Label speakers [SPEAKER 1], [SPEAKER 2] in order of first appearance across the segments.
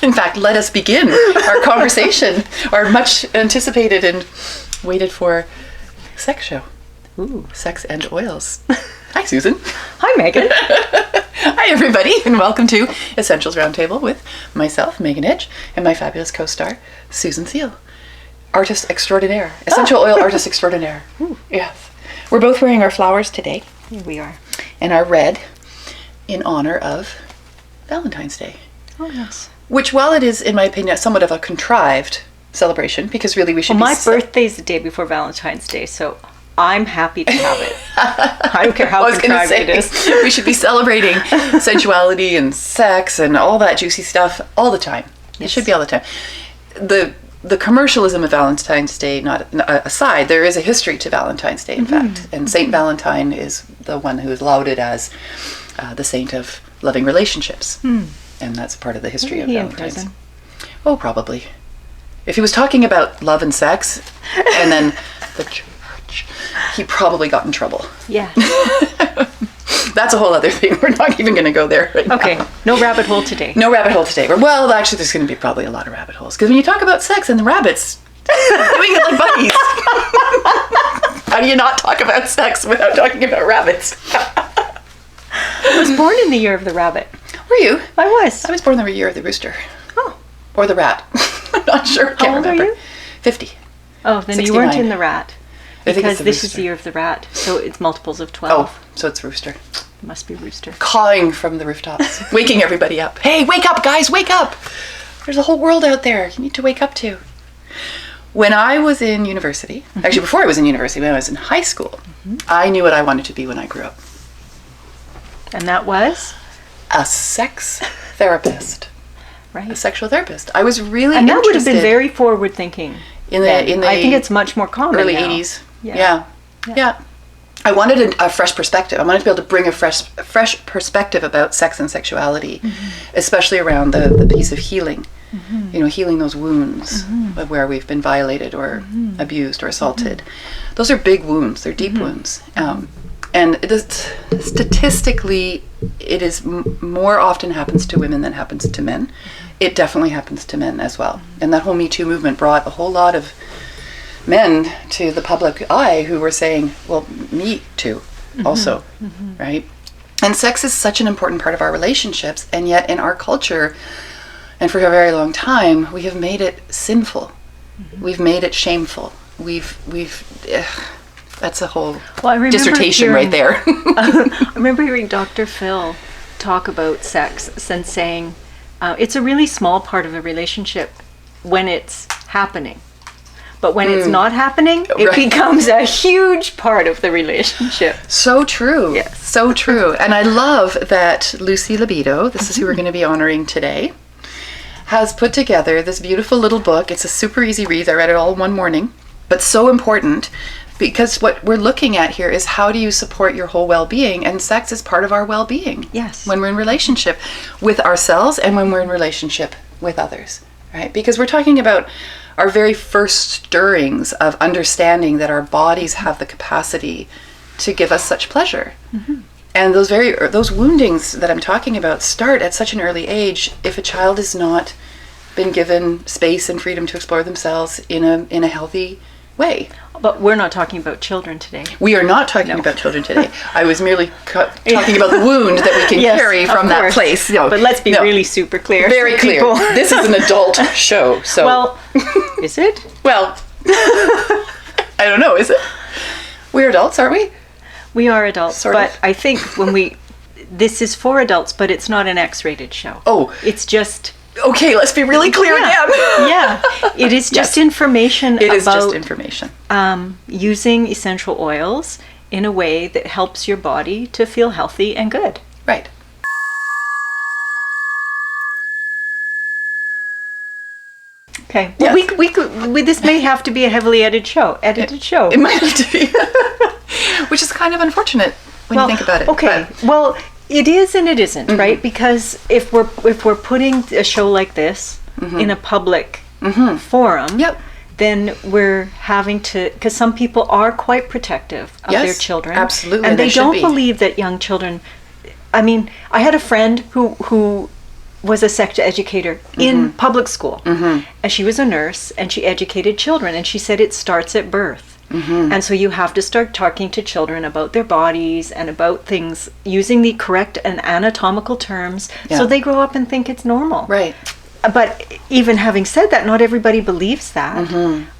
[SPEAKER 1] In fact, let us begin our conversation, our much anticipated and waited for Sext Show.
[SPEAKER 2] Ooh.
[SPEAKER 1] Sex and Oils. Hi, Susan.
[SPEAKER 2] Hi, Megan.
[SPEAKER 1] Hi, everybody, and welcome to Essentials Roundtable with myself, Megan Edge, and my fabulous co-star, Susan Seal. Artist extraordinaire. Essential oil artist extraordinaire.
[SPEAKER 2] Ooh.
[SPEAKER 1] Yes. We're both wearing our flowers today.
[SPEAKER 2] Here we are.
[SPEAKER 1] And our red in honor of Valentine's Day.
[SPEAKER 2] Oh, yes.
[SPEAKER 1] Which, while it is, in my opinion, somewhat of a contrived celebration, because really we should
[SPEAKER 2] Well, my birthday's the day before Valentine's Day, so I'm happy to have it. I don't care how contrived it is.
[SPEAKER 1] We should be celebrating sensuality and sex and all that juicy stuff all the time. Yes. It should be all the time. The commercialism of Valentine's Day not aside, there is a history to Valentine's Day, in fact. And Saint Valentine is the one who is lauded as the saint of loving relationships. And that's part of the history of Valentine's. In prison? Oh, probably. If he was talking about love and sex and then the church, he probably got in trouble.
[SPEAKER 2] Yeah.
[SPEAKER 1] That's a whole other thing. We're not even going to go there right
[SPEAKER 2] Okay,
[SPEAKER 1] now.
[SPEAKER 2] No rabbit hole today.
[SPEAKER 1] No rabbit hole today. Well, actually, there's going to be probably a lot of rabbit holes. Because when you talk about sex and the rabbits, doing it like buddies. How do you not talk about sex without talking about rabbits?
[SPEAKER 2] I was born in the year of the rabbit.
[SPEAKER 1] Were you?
[SPEAKER 2] I was.
[SPEAKER 1] I was born the year of the rooster.
[SPEAKER 2] Oh.
[SPEAKER 1] Or the rat. I'm not sure.
[SPEAKER 2] How old are you?
[SPEAKER 1] 50.
[SPEAKER 2] Oh, then
[SPEAKER 1] 69.
[SPEAKER 2] you weren't in the rat. Because this
[SPEAKER 1] rooster.
[SPEAKER 2] is the year of the rat, so it's multiples of 12.
[SPEAKER 1] Oh, so it's rooster.
[SPEAKER 2] It must be rooster.
[SPEAKER 1] Cawing from the rooftops, waking everybody up. Hey, wake up, guys, wake up! There's a whole world out there you need to wake up to. When I was in university, actually before I was in university, when I was in high school, I knew what I wanted to be when I grew up.
[SPEAKER 2] And that was?
[SPEAKER 1] A sex therapist.
[SPEAKER 2] Right.
[SPEAKER 1] A sexual therapist. I was really
[SPEAKER 2] and that
[SPEAKER 1] interested.
[SPEAKER 2] would have been very forward thinking.
[SPEAKER 1] In the
[SPEAKER 2] I think it's much more common
[SPEAKER 1] early
[SPEAKER 2] now.
[SPEAKER 1] 80s. Yeah. I wanted a fresh perspective. I wanted to be able to bring a fresh perspective about sex and sexuality, especially around the piece of healing. You know, healing those wounds of where we've been violated or abused or assaulted. Those are big wounds. They're deep wounds. And it is, statistically, it is more often happens to women than happens to men. It definitely happens to men as well. And that whole Me Too movement brought a whole lot of men to the public eye who were saying, well, me too, also, right? And sex is such an important part of our relationships, and yet in our culture, and for a very long time, we have made it sinful. We've made it shameful. That's a whole dissertation right there.
[SPEAKER 2] I remember hearing Dr. Phil talk about sex and saying, it's a really small part of a relationship when it's happening. But when it's not happening, it becomes a huge part of the relationship.
[SPEAKER 1] So true.
[SPEAKER 2] Yes.
[SPEAKER 1] So true. And I love that Lucy Libido, this is who we're going to be honoring today, has put together this beautiful little book. It's a super easy read. I read it all in one morning. But so important, because what we're looking at here is how do you support your whole well-being, and sex is part of our well-being.
[SPEAKER 2] Yes.
[SPEAKER 1] When we're in relationship with ourselves and when we're in relationship with others, right? Because we're talking about our very first stirrings of understanding that our bodies have the capacity to give us such pleasure. And those woundings that I'm talking about start at such an early age if a child has not been given space and freedom to explore themselves in a healthy way.
[SPEAKER 2] But we're not talking about children today.
[SPEAKER 1] We are not talking about children today. I was merely talking about the wound that we can carry from that place.
[SPEAKER 2] No, but let's be really super clear.
[SPEAKER 1] Very clear. This is an adult show. So.
[SPEAKER 2] Well, is it?
[SPEAKER 1] Well, I don't know. Is it? We're adults, aren't we?
[SPEAKER 2] We are adults.
[SPEAKER 1] Sort
[SPEAKER 2] but
[SPEAKER 1] of.
[SPEAKER 2] I think this is for adults, but it's not an X-rated show.
[SPEAKER 1] Oh.
[SPEAKER 2] It's just...
[SPEAKER 1] Okay, let's be really clear again.
[SPEAKER 2] Yeah, it is just information
[SPEAKER 1] It is just information.
[SPEAKER 2] Using essential oils in a way that helps your body to feel healthy and good.
[SPEAKER 1] Right.
[SPEAKER 2] Okay. Well, this may have to be a heavily edited show.
[SPEAKER 1] It might have to be. Which is kind of unfortunate when you think about it.
[SPEAKER 2] Okay.
[SPEAKER 1] But.
[SPEAKER 2] Well, it is and it isn't, right? Because if we're putting a show like this in a public forum, then we're having to, because some people are quite protective of their children.
[SPEAKER 1] Absolutely.
[SPEAKER 2] And they don't believe that young children, I mean, I had a friend who was a sex educator in public school. And she was a nurse, and she educated children. And she said it starts at birth. And so you have to start talking to children about their bodies and about things using the correct and anatomical terms so they grow up and think it's normal.
[SPEAKER 1] Right.
[SPEAKER 2] But even having said that, not everybody believes that.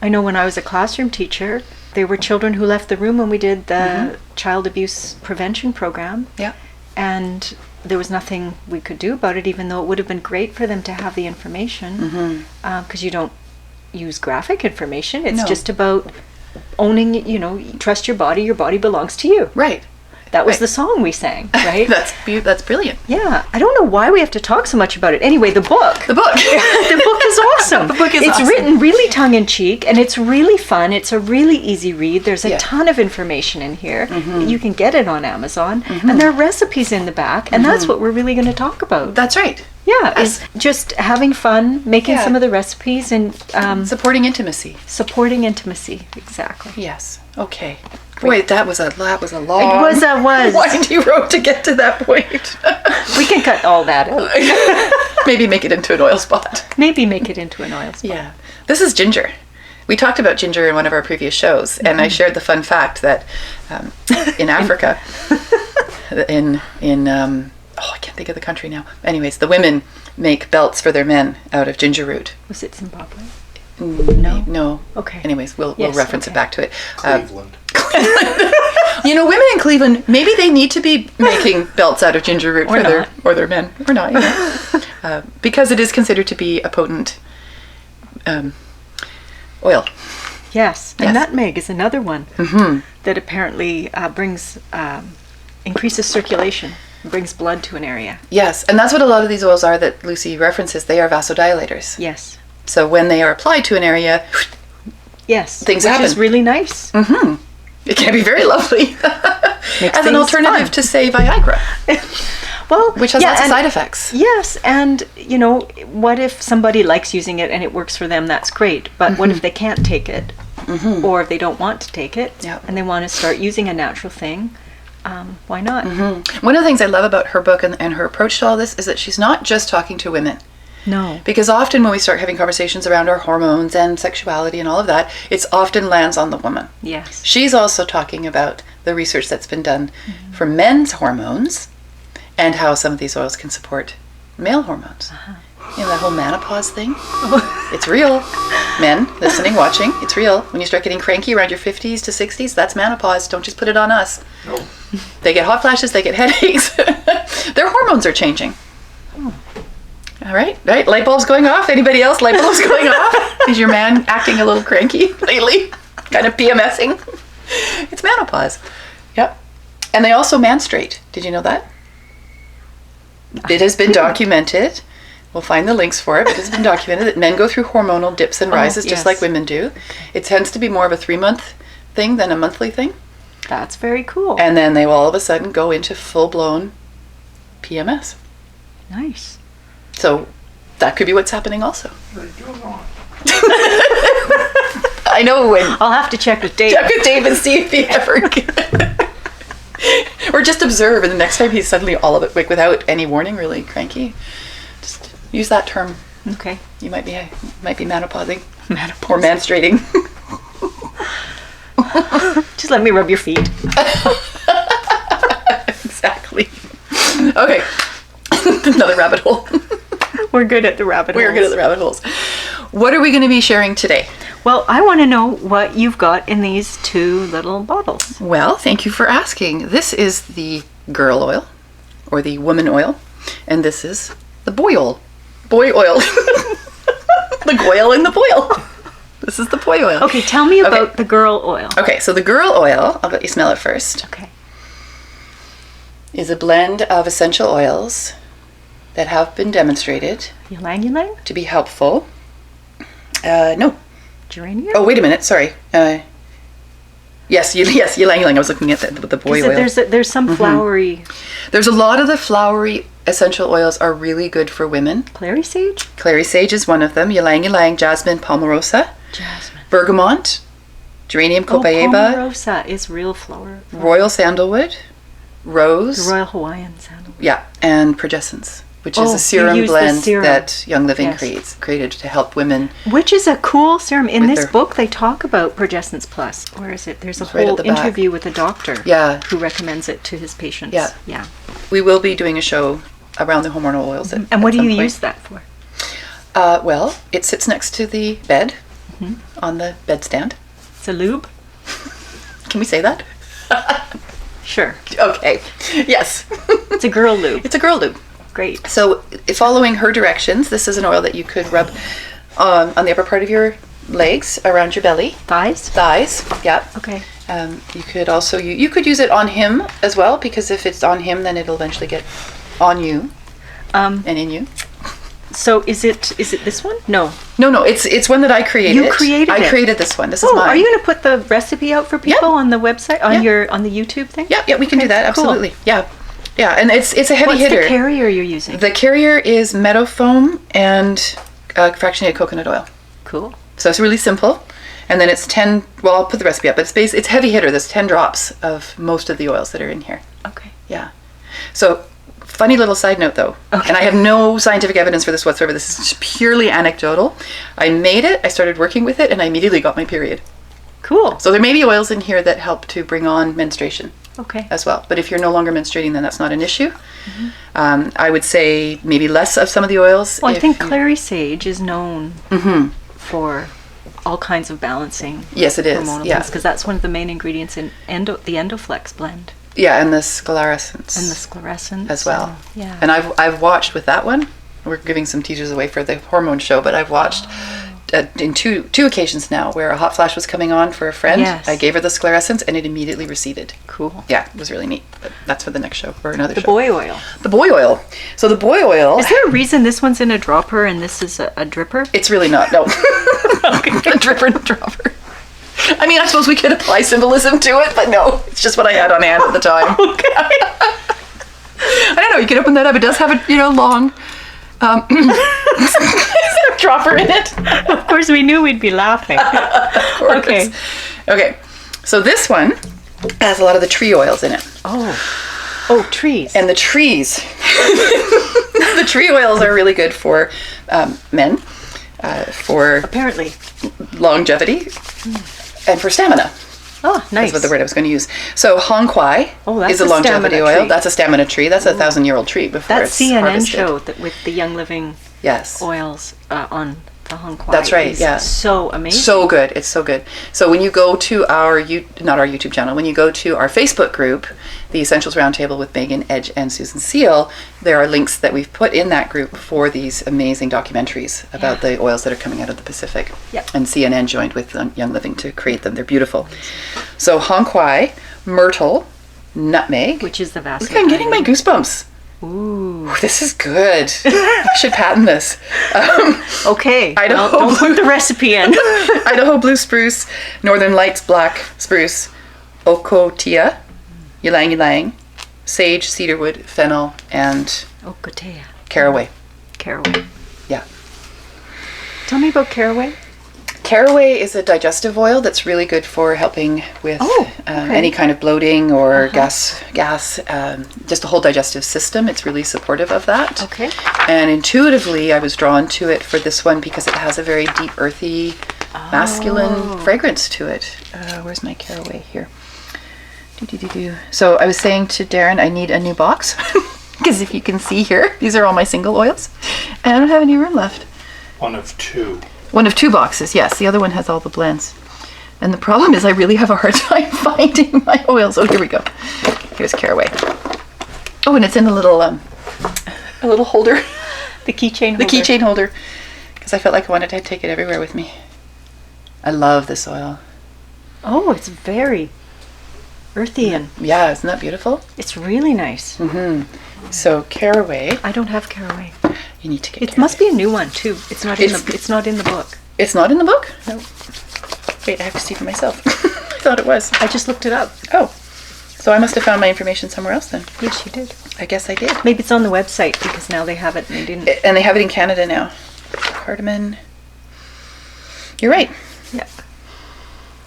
[SPEAKER 2] I know when I was a classroom teacher, there were children who left the room when we did the child abuse prevention program.
[SPEAKER 1] Yeah.
[SPEAKER 2] And there was nothing we could do about it, even though it would have been great for them to have the information. Because you don't use graphic information. It's just about owning, trust your body belongs to you.
[SPEAKER 1] Right.
[SPEAKER 2] That was the song we sang, right?
[SPEAKER 1] That's brilliant.
[SPEAKER 2] Yeah. I don't know why we have to talk so much about it. Anyway, the book.
[SPEAKER 1] The book.
[SPEAKER 2] The book is awesome.
[SPEAKER 1] The book is
[SPEAKER 2] It's
[SPEAKER 1] awesome.
[SPEAKER 2] written really tongue-in-cheek, and it's really fun. It's a really easy read. There's a ton of information in here. You can get it on Amazon. And there are recipes in the back, and that's what we're really going to talk about.
[SPEAKER 1] That's right.
[SPEAKER 2] Yeah, is just having fun, making some of the recipes, and
[SPEAKER 1] supporting intimacy.
[SPEAKER 2] Supporting intimacy, exactly.
[SPEAKER 1] Yes. Okay. Wait, that was a long.
[SPEAKER 2] It was.
[SPEAKER 1] windy road to get to that point.
[SPEAKER 2] We can cut all that out.
[SPEAKER 1] Maybe make it into an oil spot.
[SPEAKER 2] Maybe make it into an oil spot.
[SPEAKER 1] Yeah. This is ginger. We talked about ginger in one of our previous shows, and I shared the fun fact that in Africa, I can't think of the country now. Anyways, the women make belts for their men out of ginger root.
[SPEAKER 2] Was it Zimbabwe?
[SPEAKER 1] No.
[SPEAKER 2] Okay.
[SPEAKER 1] Anyways, we'll reference it back to it.
[SPEAKER 3] Cleveland.
[SPEAKER 1] Women in Cleveland, maybe they need to be making belts out of ginger root for their men, or not, because it is considered to be a potent oil.
[SPEAKER 2] Yes, and nutmeg is another one that apparently increases circulation, brings blood to an area.
[SPEAKER 1] Yes, and that's what a lot of these oils are that Lucy references. They are vasodilators.
[SPEAKER 2] Yes.
[SPEAKER 1] So when they are applied to an area, things happen.
[SPEAKER 2] Which is really nice.
[SPEAKER 1] It can be very lovely. As an alternative to, say, Viagra.
[SPEAKER 2] Well,
[SPEAKER 1] which has lots of side effects.
[SPEAKER 2] Yes, and what if somebody likes using it and it works for them? That's great. But what if they can't take it, or if they don't want to take it, and they want to start using a natural thing? Why not?
[SPEAKER 1] One of the things I love about her book and her approach to all this is that she's not just talking to women.
[SPEAKER 2] No.
[SPEAKER 1] Because often when we start having conversations around our hormones and sexuality and all of that, it often lands on the woman.
[SPEAKER 2] Yes.
[SPEAKER 1] She's also talking about the research that's been done for men's hormones and how some of these oils can support male hormones. That whole menopause thing. It's real. Men, listening, watching, it's real. When you start getting cranky around your 50s to 60s, that's menopause. Don't just put it on us.
[SPEAKER 3] No.
[SPEAKER 1] They get hot flashes, they get headaches. Their hormones are changing. All right. Light bulbs going off. Anybody else? Light bulbs going off? Is your man acting a little cranky lately? Kind of PMSing? It's menopause. Yep. And they also menstruate. Did you know that? It has been documented. We'll find the links for it, but it's been documented that men go through hormonal dips and rises just like women do. It tends to be more of a 3-month thing than a monthly thing.
[SPEAKER 2] That's very cool.
[SPEAKER 1] And then they will all of a sudden go into full-blown PMS.
[SPEAKER 2] Nice.
[SPEAKER 1] So that could be what's happening also.
[SPEAKER 3] You're doing wrong.
[SPEAKER 1] I know when.
[SPEAKER 2] I'll have to check with Dave.
[SPEAKER 1] Check with Dave and see if he ever or just observe, and the next time he's suddenly all of it, like, without any warning, really cranky. Just use that term.
[SPEAKER 2] Okay.
[SPEAKER 1] You might be menopausing. Or menstruating.
[SPEAKER 2] Just let me rub your feet.
[SPEAKER 1] Exactly. Okay. Another rabbit hole.
[SPEAKER 2] We're good at the rabbit holes.
[SPEAKER 1] We're good at the rabbit holes. What are we going to be sharing today?
[SPEAKER 2] Well, I want to know what you've got in these 2 little bottles.
[SPEAKER 1] Well, thank you for asking. This is the girl oil, or the woman oil, and this is the boy oil. Boy oil. The goyle and the boil. This is the boy oil.
[SPEAKER 2] Okay, tell me about the girl oil.
[SPEAKER 1] Okay, so the girl oil, I'll let you smell it first.
[SPEAKER 2] Okay.
[SPEAKER 1] Is a blend of essential oils that have been demonstrated
[SPEAKER 2] Ylang ylang?
[SPEAKER 1] to be helpful. No.
[SPEAKER 2] Geranium?
[SPEAKER 1] Oh, wait a minute. Sorry. Yes, ylang ylang. I was looking at the boy oil.
[SPEAKER 2] There's some flowery.
[SPEAKER 1] There's a lot of the flowery essential oils are really good for women.
[SPEAKER 2] Clary sage?
[SPEAKER 1] Clary sage is one of them. Ylang ylang, jasmine, palmarosa, bergamot, geranium copaiba,
[SPEAKER 2] palmarosa is real flower.
[SPEAKER 1] royal sandalwood, rose.
[SPEAKER 2] The Royal Hawaiian sandalwood.
[SPEAKER 1] Yeah, and progescence. which is a
[SPEAKER 2] you
[SPEAKER 1] serum
[SPEAKER 2] use the
[SPEAKER 1] blend
[SPEAKER 2] serum.
[SPEAKER 1] that Young Living
[SPEAKER 2] Yes.
[SPEAKER 1] created to help women.
[SPEAKER 2] Which is a cool serum. In
[SPEAKER 1] With
[SPEAKER 2] this
[SPEAKER 1] their-
[SPEAKER 2] book, they talk about Progessence Plus. Where is it? There's a
[SPEAKER 1] right at
[SPEAKER 2] whole
[SPEAKER 1] the back.
[SPEAKER 2] interview with a doctor
[SPEAKER 1] Yeah.
[SPEAKER 2] who recommends it to his patients.
[SPEAKER 1] Yeah.
[SPEAKER 2] Yeah.
[SPEAKER 1] We will be doing a show around the hormonal oils.
[SPEAKER 2] And what do you use that for?
[SPEAKER 1] Well, it sits next to the bed on the bedstand.
[SPEAKER 2] It's a lube?
[SPEAKER 1] Can we say that?
[SPEAKER 2] Sure.
[SPEAKER 1] Okay. Yes.
[SPEAKER 2] It's a girl lube.
[SPEAKER 1] It's a girl lube.
[SPEAKER 2] Great.
[SPEAKER 1] So, following her directions, this is an oil that you could rub on the upper part of your legs, around your belly,
[SPEAKER 2] Thighs?
[SPEAKER 1] thighs. Yeah.
[SPEAKER 2] Okay.
[SPEAKER 1] You could also you could use it on him as well, because if it's on him, then it'll eventually get on you and in you.
[SPEAKER 2] So is it this one? No.
[SPEAKER 1] No, it's one that I created.
[SPEAKER 2] You created it?
[SPEAKER 1] I created this one. This is
[SPEAKER 2] Oh,
[SPEAKER 1] mine.
[SPEAKER 2] are you going to put the recipe out for people on the website, on
[SPEAKER 1] Yeah.
[SPEAKER 2] on the YouTube thing?
[SPEAKER 1] Yeah, we can do that.
[SPEAKER 2] cool.
[SPEAKER 1] Absolutely. Yeah, and it's a heavy
[SPEAKER 2] What's
[SPEAKER 1] hitter.
[SPEAKER 2] the carrier you're using?
[SPEAKER 1] The carrier is meadow foam and fractionated coconut oil.
[SPEAKER 2] Cool.
[SPEAKER 1] So it's really simple. And then it's 10, well, I'll put the recipe up, but it's heavy hitter. There's 10 drops of most of the oils that are in here.
[SPEAKER 2] Okay.
[SPEAKER 1] Yeah. So, funny little side note though,
[SPEAKER 2] Okay.
[SPEAKER 1] and I have no scientific evidence for this whatsoever. This is just purely anecdotal. I made it, I started working with it, and I immediately got my period.
[SPEAKER 2] Cool.
[SPEAKER 1] So there may be oils in here that help to bring on menstruation
[SPEAKER 2] Okay.
[SPEAKER 1] as well. But if you're no longer menstruating, then that's not an issue. I would say maybe less of some of the oils.
[SPEAKER 2] Well, I
[SPEAKER 1] if
[SPEAKER 2] think
[SPEAKER 1] you-
[SPEAKER 2] clary sage is known for all kinds of balancing
[SPEAKER 1] Yes, it is.
[SPEAKER 2] hormonal
[SPEAKER 1] Yeah.
[SPEAKER 2] things, because that's one of the main ingredients in the Endoflex blend
[SPEAKER 1] Yeah, and the sclerescence.
[SPEAKER 2] and the sclerescence
[SPEAKER 1] as well.
[SPEAKER 2] yeah.
[SPEAKER 1] And I've watched with that one. We're giving some teasers away for the hormone show, but I've watched in two occasions now where a hot flash was coming on for a friend.
[SPEAKER 2] Yes.
[SPEAKER 1] I gave her the sclerescence and it immediately receded.
[SPEAKER 2] Cool.
[SPEAKER 1] Yeah, it was really neat. But that's for the next show or another
[SPEAKER 2] The
[SPEAKER 1] show.
[SPEAKER 2] boy oil.
[SPEAKER 1] The boy oil. So the boy oil.
[SPEAKER 2] Is there a reason this one's in a dropper and this is a dripper?
[SPEAKER 1] It's really not. No. A dripper and a dropper. I mean, I suppose we could apply symbolism to it, but no, it's just what I had on hand at the time.
[SPEAKER 2] Okay.
[SPEAKER 1] I don't know. You can open that up. It does have a long dropper in it.
[SPEAKER 2] Of course, we knew we'd be laughing. Okay.
[SPEAKER 1] Okay. So this one has a lot of the tree oils in it,
[SPEAKER 2] Oh, trees.
[SPEAKER 1] and the trees. The tree oils are really good for men, for
[SPEAKER 2] Apparently.
[SPEAKER 1] longevity, and for stamina.
[SPEAKER 2] Oh, nice.
[SPEAKER 1] That's what the word I was going to use. So Kuai
[SPEAKER 2] Oh, that's
[SPEAKER 1] is a
[SPEAKER 2] a
[SPEAKER 1] longevity
[SPEAKER 2] stamina
[SPEAKER 1] oil.
[SPEAKER 2] tree.
[SPEAKER 1] That's a stamina tree. That's a 1,000-year-old tree before
[SPEAKER 2] That
[SPEAKER 1] it's
[SPEAKER 2] CNN
[SPEAKER 1] harvested.
[SPEAKER 2] show that with the Young Living
[SPEAKER 1] Yes.
[SPEAKER 2] oils on the Hong Kuai
[SPEAKER 1] That's right,
[SPEAKER 2] is
[SPEAKER 1] yeah.
[SPEAKER 2] so amazing.
[SPEAKER 1] So good. It's so good. So when you go to our not our YouTube channel, when you go to our Facebook group, the Essentials Roundtable with Megan Edge and Susan Seal, there are links that we've put in that group for these amazing documentaries about the oils that are coming out of the Pacific.
[SPEAKER 2] Yep.
[SPEAKER 1] And CNN joined with Young Living to create them. They're beautiful. So Hong Kuai, myrtle, nutmeg.
[SPEAKER 2] Which is the vast
[SPEAKER 1] Look, I'm getting my goosebumps.
[SPEAKER 2] Ooh.
[SPEAKER 1] Ooh, this is good. I should patent this.
[SPEAKER 2] Okay.
[SPEAKER 1] Idaho
[SPEAKER 2] Well, don't
[SPEAKER 1] blue-
[SPEAKER 2] put the recipe in.
[SPEAKER 1] Idaho blue spruce, Northern Lights black spruce, ocotea, ylang ylang, sage, cedarwood, fennel, and
[SPEAKER 2] Oh, Gotea.
[SPEAKER 1] caraway.
[SPEAKER 2] Caraway.
[SPEAKER 1] Yeah.
[SPEAKER 2] Tell me about caraway.
[SPEAKER 1] Caraway is a digestive oil that's really good for helping with
[SPEAKER 2] Oh, okay.
[SPEAKER 1] any kind of bloating or gas, just the whole digestive system. It's really supportive of that.
[SPEAKER 2] Okay.
[SPEAKER 1] And intuitively, I was drawn to it for this one because it has a very deep, earthy, masculine fragrance to it. Where's my caraway here? So I was saying to Darren, I need a new box because if you can see here, these are all my single oils, and I don't have any room left.
[SPEAKER 3] One of two.
[SPEAKER 1] One of two boxes, yes. The other one has all the blends. And the problem is I really have a hard time finding my oils. Oh, here we go. Here's caraway. Oh, and it's in a little holder.
[SPEAKER 2] The keychain
[SPEAKER 1] The
[SPEAKER 2] holder.
[SPEAKER 1] keychain holder. Because I felt like I wanted to take it everywhere with me. I love this oil.
[SPEAKER 2] Oh, it's very earthy and
[SPEAKER 1] Yeah, isn't that beautiful?
[SPEAKER 2] it's really nice.
[SPEAKER 1] So caraway,
[SPEAKER 2] I don't have caraway.
[SPEAKER 1] you need to get
[SPEAKER 2] It
[SPEAKER 1] caraway.
[SPEAKER 2] must be a new one too. It's not in
[SPEAKER 1] It's-
[SPEAKER 2] the. It's not in the book.
[SPEAKER 1] It's not in the book?
[SPEAKER 2] No,
[SPEAKER 1] Wait, I have to see for myself. I thought it was.
[SPEAKER 2] I just looked it up.
[SPEAKER 1] Oh. So I must have found my information somewhere else then.
[SPEAKER 2] Yes, you did.
[SPEAKER 1] I guess I did.
[SPEAKER 2] Maybe it's on the website because now they have it and they didn't.
[SPEAKER 1] And they have it in Canada now. Cardamom. You're right.
[SPEAKER 2] Yeah.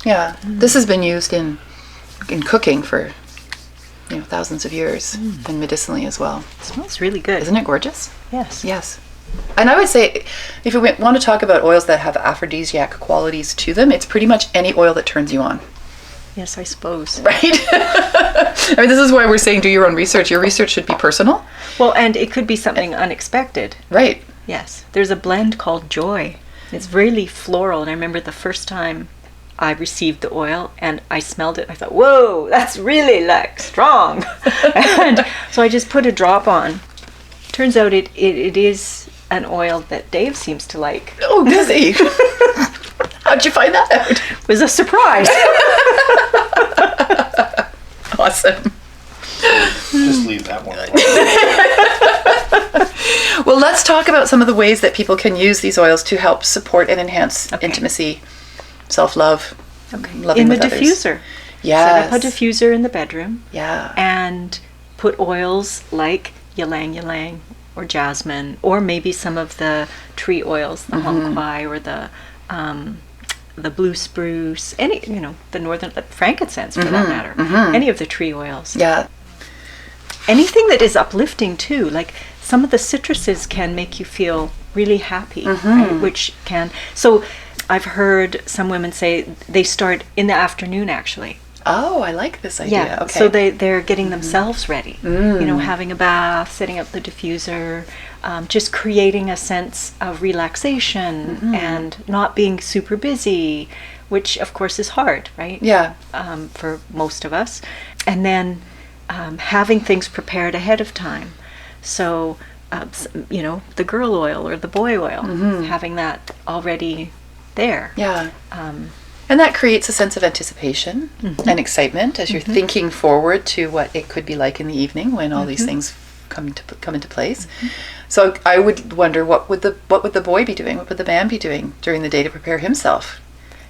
[SPEAKER 1] Yeah. This has been used in cooking for thousands of years, and medicinally as well.
[SPEAKER 2] It smells really good.
[SPEAKER 1] Isn't it gorgeous?
[SPEAKER 2] Yes.
[SPEAKER 1] Yes. And I would say, if we want to talk about oils that have aphrodisiac qualities to them, it's pretty much any oil that turns you on.
[SPEAKER 2] Yes, I suppose.
[SPEAKER 1] Right? I mean, this is why we're saying do your own research. Your research should be personal.
[SPEAKER 2] Well, and it could be something unexpected.
[SPEAKER 1] Right.
[SPEAKER 2] Yes. There's a blend called Joy. It's really floral, and I remember the first time I received the oil and I smelled it. I thought, whoa, that's really like strong. And so I just put a drop on. Turns out it is an oil that Dave seems to like.
[SPEAKER 1] Oh, does he? How'd you find that out?
[SPEAKER 2] It was a surprise.
[SPEAKER 1] Awesome.
[SPEAKER 3] Just leave that one alone.
[SPEAKER 1] Well, let's talk about some of the ways that people can use these oils to help support and enhance intimacy, self-love, loving
[SPEAKER 2] in the
[SPEAKER 1] with others.
[SPEAKER 2] diffuser.
[SPEAKER 1] Yes.
[SPEAKER 2] Set up a diffuser in the bedroom.
[SPEAKER 1] Yeah.
[SPEAKER 2] And put oils like ylang ylang or jasmine, or maybe some of the tree oils, the Hong Kuai or the blue spruce, any, the northern, the frankincense for that matter, any of the tree oils.
[SPEAKER 1] Yeah.
[SPEAKER 2] Anything that is uplifting too, like some of the citruses can make you feel really happy, right? Which can, so I've heard some women say they start in the afternoon actually.
[SPEAKER 1] Oh, I like this idea.
[SPEAKER 2] Yeah,
[SPEAKER 1] Okay.
[SPEAKER 2] so they're getting themselves ready. Having a bath, setting up the diffuser, just creating a sense of relaxation and not being super busy, which of course is hard, right?
[SPEAKER 1] Yeah.
[SPEAKER 2] For most of us. And then having things prepared ahead of time. So, the girl oil or the boy oil, having that already there.
[SPEAKER 1] Yeah. And that creates a sense of anticipation and excitement as you're thinking forward to what it could be like in the evening when all these things come into place. So I would wonder, what would the boy be doing? What would the man be doing during the day to prepare himself?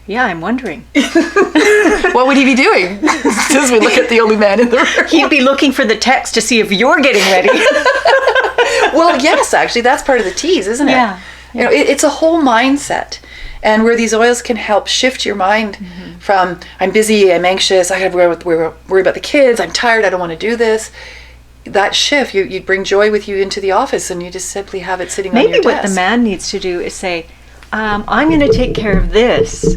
[SPEAKER 2] Yeah, I'm wondering.
[SPEAKER 1] What would he be doing? As we look at the only man in the room.
[SPEAKER 2] He'd be looking for the text to see if you're getting ready.
[SPEAKER 1] Well, yes, actually, that's part of the tease, isn't it?
[SPEAKER 2] Yeah.
[SPEAKER 1] It's a whole mindset. And where these oils can help shift your mind from, I'm busy, I'm anxious, I have to worry about the kids, I'm tired, I don't want to do this. That shift, you bring joy with you into the office and you just simply have it sitting on your desk.
[SPEAKER 2] Maybe what the man needs to do is say, I'm going to take care of this.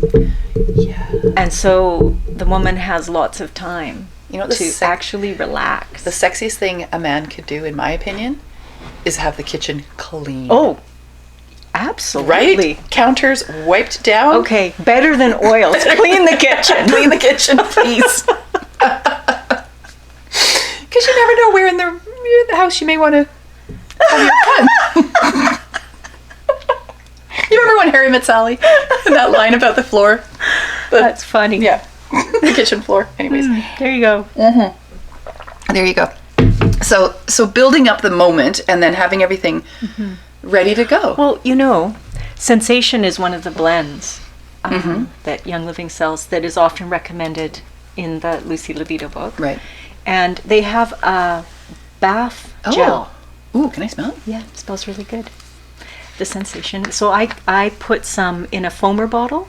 [SPEAKER 1] Yeah.
[SPEAKER 2] And so the woman has lots of time to actually relax.
[SPEAKER 1] The sexiest thing a man could do, in my opinion, is have the kitchen clean.
[SPEAKER 2] Oh, absolutely.
[SPEAKER 1] Right? Counters wiped down.
[SPEAKER 2] Okay, better than oils. Clean the kitchen.
[SPEAKER 1] Clean the kitchen, please. Because you never know where in the house you may want to have your fun. You remember when Harry met Sally? And that line about the floor?
[SPEAKER 2] That's funny.
[SPEAKER 1] Yeah. The kitchen floor. Anyways.
[SPEAKER 2] There you go.
[SPEAKER 1] There you go. So building up the moment and then having everything ready to go.
[SPEAKER 2] Well, sensation is one of the blends that Young Living sells that is often recommended in the Lucy Libido book.
[SPEAKER 1] Right.
[SPEAKER 2] And they have a bath gel.
[SPEAKER 1] Ooh, can I smell it?
[SPEAKER 2] Yeah, it smells really good. The sensation. So I put some in a foamer bottle,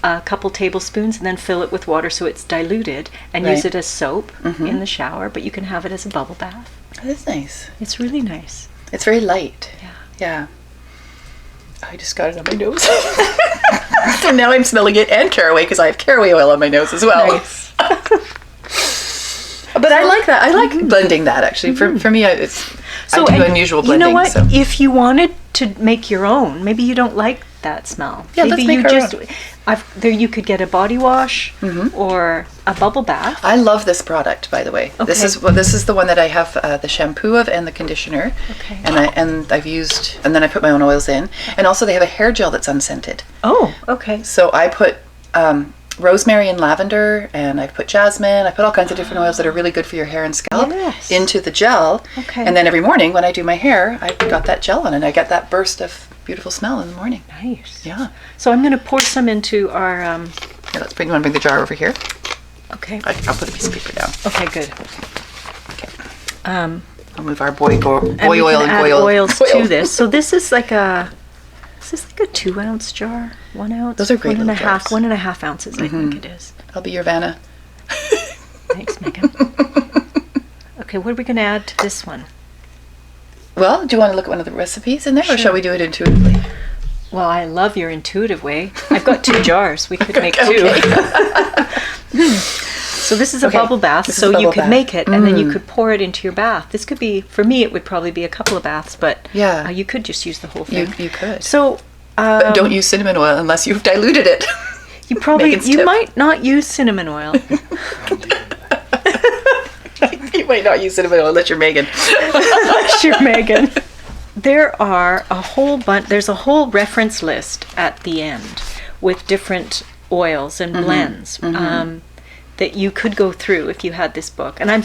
[SPEAKER 2] a couple tablespoons, and then fill it with water so it's diluted, and use it as soap in the shower, but you can have it as a bubble bath.
[SPEAKER 1] That is nice.
[SPEAKER 2] It's really nice.
[SPEAKER 1] It's very light.
[SPEAKER 2] Yeah.
[SPEAKER 1] Yeah. I just got it on my nose. So now I'm smelling it and caraway because I have caraway oil on my nose as well.
[SPEAKER 2] Nice.
[SPEAKER 1] But I like that. I like blending that actually. For me, I do unusual blending.
[SPEAKER 2] You know what?
[SPEAKER 1] So.
[SPEAKER 2] If you wanted to make your own, maybe you don't like that smell.
[SPEAKER 1] Yeah,
[SPEAKER 2] maybe
[SPEAKER 1] let's make our own.
[SPEAKER 2] You could get a body wash or a bubble bath.
[SPEAKER 1] I love this product, by the way.
[SPEAKER 2] Okay.
[SPEAKER 1] This is the one that I have the shampoo of and the conditioner.
[SPEAKER 2] Okay.
[SPEAKER 1] And I've used, and then I put my own oils in, and also they have a hair gel that's unscented.
[SPEAKER 2] Oh, okay.
[SPEAKER 1] So I put rosemary and lavender, and I put jasmine. I put all kinds of different oils that are really good for your hair and scalp into the gel.
[SPEAKER 2] Okay.
[SPEAKER 1] And then every morning when I do my hair, I got that gel on, and I get that burst of beautiful smell in the morning.
[SPEAKER 2] Nice.
[SPEAKER 1] Yeah.
[SPEAKER 2] So I'm going to pour some into our.
[SPEAKER 1] Here, let's bring the jar over here.
[SPEAKER 2] Okay.
[SPEAKER 1] I'll put a piece of paper down.
[SPEAKER 2] Okay, good.
[SPEAKER 1] Okay.
[SPEAKER 2] I'll
[SPEAKER 1] move our boy oil and
[SPEAKER 2] add
[SPEAKER 1] oil
[SPEAKER 2] oils to this. So this is like a 2 ounce jar, 1 ounce.
[SPEAKER 1] Those are great little
[SPEAKER 2] 1.5 ounces, I think it is.
[SPEAKER 1] I'll be your Vanna.
[SPEAKER 2] Thanks, Megan. Okay, what are we going to add to this one?
[SPEAKER 1] Well, do you want to look at one of the recipes in there, or shall we do it intuitively?
[SPEAKER 2] Well, I love your intuitive way. I've got 2 jars. We could make 2. So this is a bubble bath, so you could make it, and then you could pour it into your bath. This could be, for me, it would probably be a couple of baths, but you could just use the whole thing.
[SPEAKER 1] You could.
[SPEAKER 2] So,
[SPEAKER 1] but don't use cinnamon oil unless you've diluted it.
[SPEAKER 2] You might not use cinnamon oil.
[SPEAKER 1] You might not use cinnamon oil unless you're Megan.
[SPEAKER 2] Unless you're Megan. There are there's a whole reference list at the end with different oils and blends that you could go through if you had this book. And I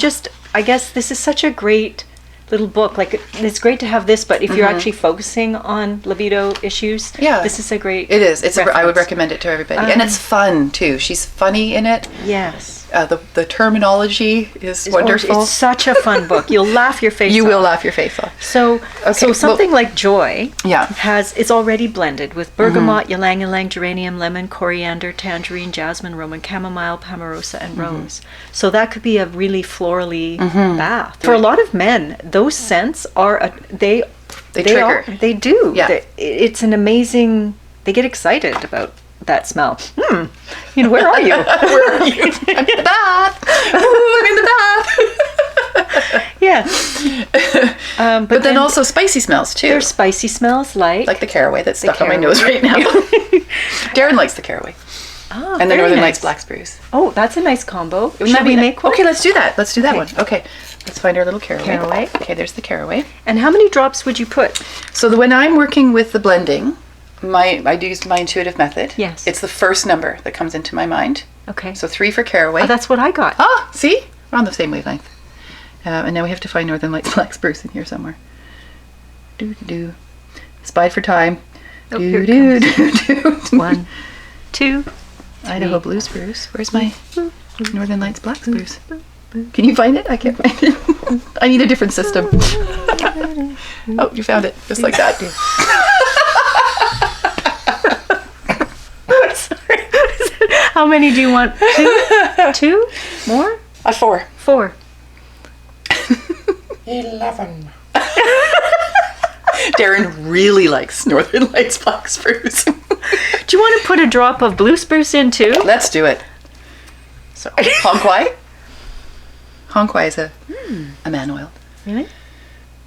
[SPEAKER 2] guess this is such a great little book. Like, it's great to have this, but if you're actually focusing on libido issues, this is a great
[SPEAKER 1] It is. I would recommend it to everybody. And it's fun, too. She's funny in it.
[SPEAKER 2] Yes.
[SPEAKER 1] The terminology is wonderful.
[SPEAKER 2] It's such a fun book. You'll laugh your face off.
[SPEAKER 1] You will laugh your face off.
[SPEAKER 2] So something like Joy it's already blended with bergamot, ylang ylang, geranium, lemon, coriander, tangerine, jasmine, Roman chamomile, pomorosa, and rose. So that could be a really florally bath. For a lot of men, those scents are they
[SPEAKER 1] trigger.
[SPEAKER 2] They do.
[SPEAKER 1] Yeah.
[SPEAKER 2] It's an amazing. They get excited about that smell. Where are you?
[SPEAKER 1] Where are you? I'm in the bath. Ooh, I'm in the bath.
[SPEAKER 2] Yeah.
[SPEAKER 1] But then also spicy smells too.
[SPEAKER 2] There's spicy smells like
[SPEAKER 1] the caraway that's stuck on my nose right now. Darren likes the caraway.
[SPEAKER 2] Oh,
[SPEAKER 1] and the Northern Lights black spruce.
[SPEAKER 2] Oh, that's a nice combo.
[SPEAKER 1] Should we make one? Okay, let's do that. Let's do that one. Okay. Let's find our little caraway. Okay, there's the caraway.
[SPEAKER 2] And how many drops would you put?
[SPEAKER 1] So when I'm working with the blending, I use my intuitive method.
[SPEAKER 2] Yes.
[SPEAKER 1] It's the first number that comes into my mind.
[SPEAKER 2] Okay.
[SPEAKER 1] So 3 for caraway.
[SPEAKER 2] Oh, that's what I got.
[SPEAKER 1] Ah, see? We're on the same wavelength. And now we have to find Northern Lights black spruce in here somewhere. Do. Spied for time.
[SPEAKER 2] Oh,
[SPEAKER 1] do.
[SPEAKER 2] 1, 2,
[SPEAKER 1] Idaho blue spruce. Where's my Northern Lights black spruce? Can you find it? I can't find it. I need a different system. Oh, you found it. Just like that.
[SPEAKER 2] Sorry. How many do you want? 2? More?
[SPEAKER 1] 4.
[SPEAKER 2] 4.
[SPEAKER 3] 11.
[SPEAKER 1] Darren really likes Northern Lights black spruce.
[SPEAKER 2] Do you want to put a drop of blue spruce in too?
[SPEAKER 1] Let's do it. So, Hong Kuai? Hong Kuai is a man oil.
[SPEAKER 2] Really?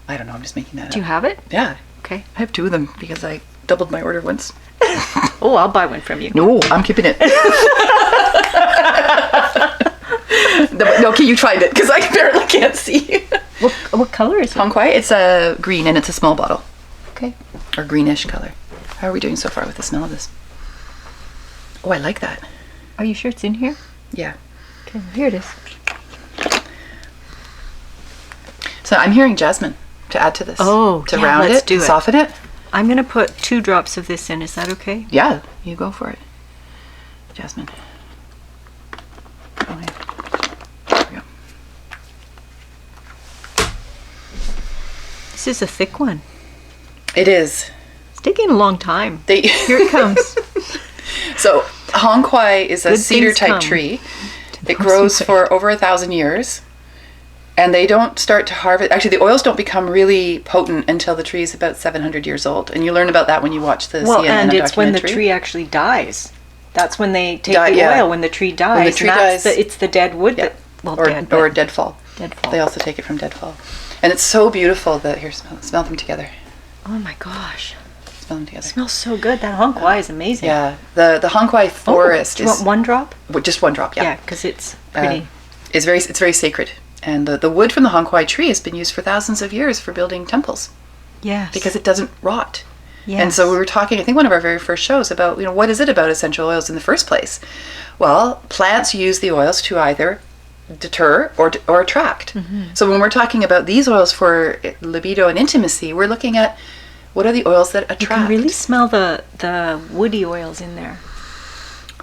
[SPEAKER 1] I don't know, I'm just making that up.
[SPEAKER 2] Do you have it?
[SPEAKER 1] Yeah.
[SPEAKER 2] Okay.
[SPEAKER 1] I have 2 of them because I doubled my order once.
[SPEAKER 2] Oh, I'll buy one from you.
[SPEAKER 1] No, I'm keeping it. No, okay, you tried it because I apparently can't see.
[SPEAKER 2] What color is it?
[SPEAKER 1] Hong Kuai, it's a green and it's a small bottle. Okay. Or greenish color. How are we doing so far with the smell of this? Oh, I like that.
[SPEAKER 2] Are you sure it's in here?
[SPEAKER 1] Yeah.
[SPEAKER 2] Okay, well, here it is.
[SPEAKER 1] So I'm hearing jasmine to add to this.
[SPEAKER 2] Oh,
[SPEAKER 1] to
[SPEAKER 2] yeah,
[SPEAKER 1] round
[SPEAKER 2] let's
[SPEAKER 1] it,
[SPEAKER 2] do
[SPEAKER 1] to
[SPEAKER 2] it.
[SPEAKER 1] soften it.
[SPEAKER 2] I'm going to put 2 drops of this in. Is that okay?
[SPEAKER 1] Yeah, you go for it. Jasmine. Oh, yeah. There we go.
[SPEAKER 2] This is a thick one.
[SPEAKER 1] It is.
[SPEAKER 2] It's taking a long time.
[SPEAKER 1] Here
[SPEAKER 2] it comes.
[SPEAKER 1] So Hong Kuai is a
[SPEAKER 2] Good
[SPEAKER 1] cedar
[SPEAKER 2] things
[SPEAKER 1] type
[SPEAKER 2] come.
[SPEAKER 1] tree. It grows for over 1,000 years. And they don't start to harvest. Actually, the oils don't become really potent until the tree is about 700 years old. And you learn about that when you watch the CNN
[SPEAKER 2] and it's when the
[SPEAKER 1] documentary.
[SPEAKER 2] tree actually dies. That's when they take the oil, when the tree dies.
[SPEAKER 1] When the tree dies.
[SPEAKER 2] It's the dead wood that,
[SPEAKER 1] or deadfall.
[SPEAKER 2] Deadfall.
[SPEAKER 1] They also take it from deadfall. And it's so beautiful that, here, smell them together.
[SPEAKER 2] Oh my gosh.
[SPEAKER 1] Smell them together.
[SPEAKER 2] It smells so good. That Hong Kuai is amazing.
[SPEAKER 1] Yeah. The Hong Kuai forest
[SPEAKER 2] do you want 1 drop?
[SPEAKER 1] Just 1 drop, yeah.
[SPEAKER 2] Yeah, because it's pretty.
[SPEAKER 1] It's very sacred. And the wood from the Hong Kuai tree has been used for thousands of years for building temples.
[SPEAKER 2] Yes.
[SPEAKER 1] Because it doesn't rot.
[SPEAKER 2] Yes.
[SPEAKER 1] And so we were talking, I think one of our very first shows about, what is it about essential oils in the first place? Well, plants use the oils to either deter or attract.
[SPEAKER 2] Mm-hmm.
[SPEAKER 1] So when we're talking about these oils for libido and intimacy, we're looking at what are the oils that attract.
[SPEAKER 2] You can really smell the woody oils in there.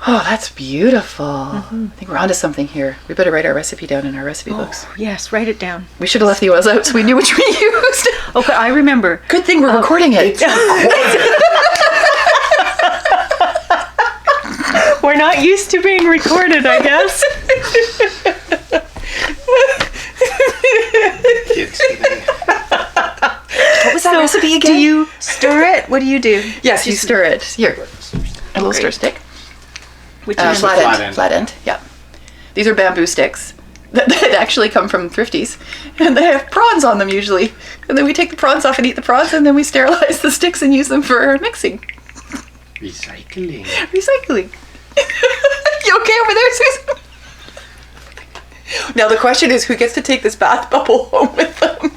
[SPEAKER 1] Oh, that's beautiful. Mm-hmm. I think we're onto something here. We better write our recipe down in our recipe books.
[SPEAKER 2] Yes, write it down.
[SPEAKER 1] We should have left the oils out so we knew which we used.
[SPEAKER 2] Okay, I remember.
[SPEAKER 1] Good thing we're recording it.
[SPEAKER 2] We're not used to being recorded, I guess. what do you do?
[SPEAKER 1] Yes, you stir it. Here, a little stir stick.
[SPEAKER 2] Which
[SPEAKER 3] Flat end.
[SPEAKER 1] Flat end. Yeah. These are bamboo sticks that actually come from Thrifties, and they have prawns on them usually. And then we take the prawns off and eat the prawns, and then we sterilize the sticks and use them for mixing.
[SPEAKER 3] Recycling.
[SPEAKER 1] Recycling. You okay over there, Susan? Now the question is, who gets to take this bath bubble home with them?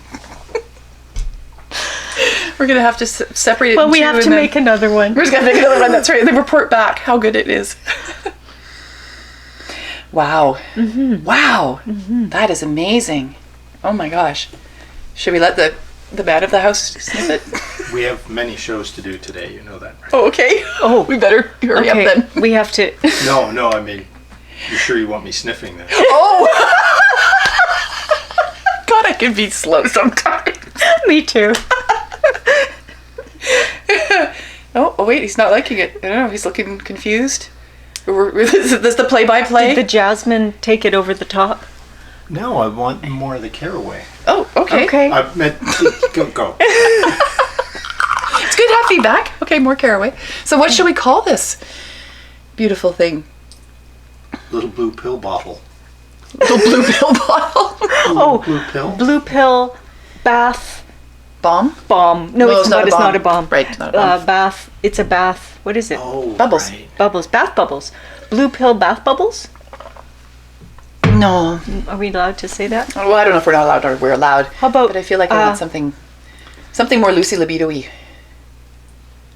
[SPEAKER 1] We're gonna have to separate it.
[SPEAKER 2] Well, we have to make another one.
[SPEAKER 1] We're just gonna make another one. That's right. And then report back how good it is. Wow. Mm-hmm. Wow. Mm-hmm. That is amazing. Oh my gosh. Should we let the man of the house sniff it?
[SPEAKER 3] We have many shows to do today, you know that, right?
[SPEAKER 1] Oh, okay. Oh, we better hurry up then.
[SPEAKER 2] We have to.
[SPEAKER 3] No, I mean, you sure you want me sniffing that?
[SPEAKER 1] Oh! God, I can be slow sometimes.
[SPEAKER 2] Me too.
[SPEAKER 1] Oh, wait, he's not liking it. I don't know, he's looking confused. Is this the play-by-play?
[SPEAKER 2] Did the jasmine take it over the top?
[SPEAKER 3] No, I want more of the caraway.
[SPEAKER 1] Oh, okay.
[SPEAKER 2] Okay.
[SPEAKER 3] I meant, go.
[SPEAKER 1] It's good to have feedback. Okay, more caraway. So what should we call this beautiful thing?
[SPEAKER 3] Little blue pill bottle.
[SPEAKER 1] Little blue pill bottle?
[SPEAKER 2] Oh,
[SPEAKER 3] Blue pill?
[SPEAKER 2] blue pill bath
[SPEAKER 1] Bomb?
[SPEAKER 2] bomb. No, it's not. It's not a bomb.
[SPEAKER 1] Right, it's not a bomb.
[SPEAKER 2] Bath. It's a bath. What is it?
[SPEAKER 3] Oh,
[SPEAKER 1] Bubbles.
[SPEAKER 3] right.
[SPEAKER 2] Bubbles. Bath bubbles. Blue pill bath bubbles.
[SPEAKER 1] No.
[SPEAKER 2] Are we allowed to say that?
[SPEAKER 1] Well, I don't know if we're not allowed or we're allowed.
[SPEAKER 2] How about?
[SPEAKER 1] But I feel like I want something more Lucy Libido-y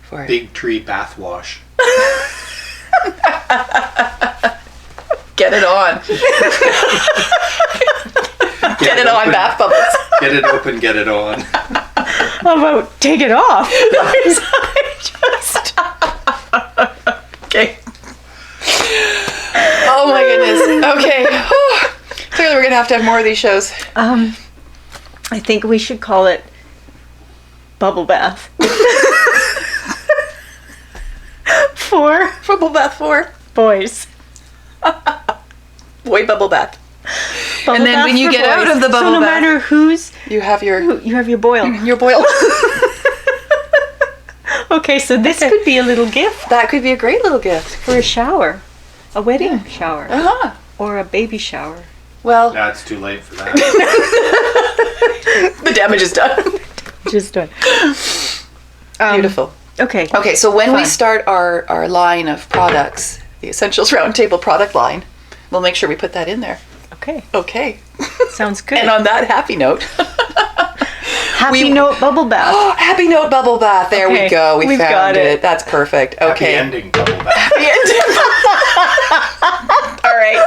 [SPEAKER 1] for it.
[SPEAKER 3] Big tree bath wash.
[SPEAKER 1] Get it on. Get it on, bath bubbles.
[SPEAKER 3] Get it open, get it on.
[SPEAKER 2] How about take it off?
[SPEAKER 1] Okay. Oh my goodness. Okay. Clearly we're going to have more of these shows.
[SPEAKER 2] I think we should call it bubble bath. For
[SPEAKER 1] Bubble bath 4.
[SPEAKER 2] boys.
[SPEAKER 1] Boy bubble bath.
[SPEAKER 2] Bubble
[SPEAKER 1] And then
[SPEAKER 2] bath
[SPEAKER 1] when you
[SPEAKER 2] for
[SPEAKER 1] get out of the
[SPEAKER 2] so
[SPEAKER 1] bubble
[SPEAKER 2] no
[SPEAKER 1] bath,
[SPEAKER 2] matter who's
[SPEAKER 1] you have your
[SPEAKER 2] you have your boil.
[SPEAKER 1] boil.
[SPEAKER 2] Okay, so this could be a little gift
[SPEAKER 1] That could be a great little gift.
[SPEAKER 2] for a shower, a wedding shower,
[SPEAKER 1] Uh-huh.
[SPEAKER 2] or a baby shower.
[SPEAKER 1] Well,
[SPEAKER 3] Nah, it's too late for that.
[SPEAKER 1] the damage is done.
[SPEAKER 2] Just done.
[SPEAKER 1] Beautiful.
[SPEAKER 2] Okay.
[SPEAKER 1] Okay, so when we
[SPEAKER 2] Fun.
[SPEAKER 1] start our line of products, the Essentials Roundtable product line, we'll make sure we put that in there.
[SPEAKER 2] Okay.
[SPEAKER 1] Okay.
[SPEAKER 2] Sounds good.
[SPEAKER 1] And on that happy note,
[SPEAKER 2] Happy note bubble bath.
[SPEAKER 1] happy note bubble bath. There we
[SPEAKER 2] Okay,
[SPEAKER 1] go. We
[SPEAKER 2] we've
[SPEAKER 1] found
[SPEAKER 2] got it.
[SPEAKER 1] That's perfect.
[SPEAKER 3] Happy
[SPEAKER 1] Okay.
[SPEAKER 3] ending bubble bath.
[SPEAKER 1] Happy ending. All right.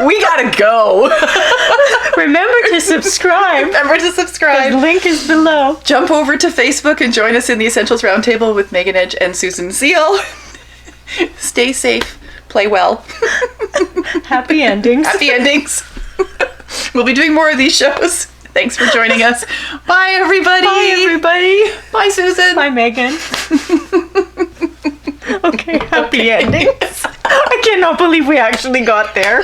[SPEAKER 1] We gotta go.
[SPEAKER 2] Remember to subscribe.
[SPEAKER 1] Remember to
[SPEAKER 2] The
[SPEAKER 1] subscribe.
[SPEAKER 2] link is below.
[SPEAKER 1] Jump over to Facebook and join us in the Essentials Roundtable with Megan Edge and Susan Seal. Stay safe. Play well.
[SPEAKER 2] Happy endings.
[SPEAKER 1] Happy endings. We'll be doing more of these shows. Thanks for joining us. Bye, everybody.
[SPEAKER 2] Bye, everybody.
[SPEAKER 1] Bye, Susan.
[SPEAKER 2] Bye, Megan. Okay, happy endings. I cannot believe we actually got there.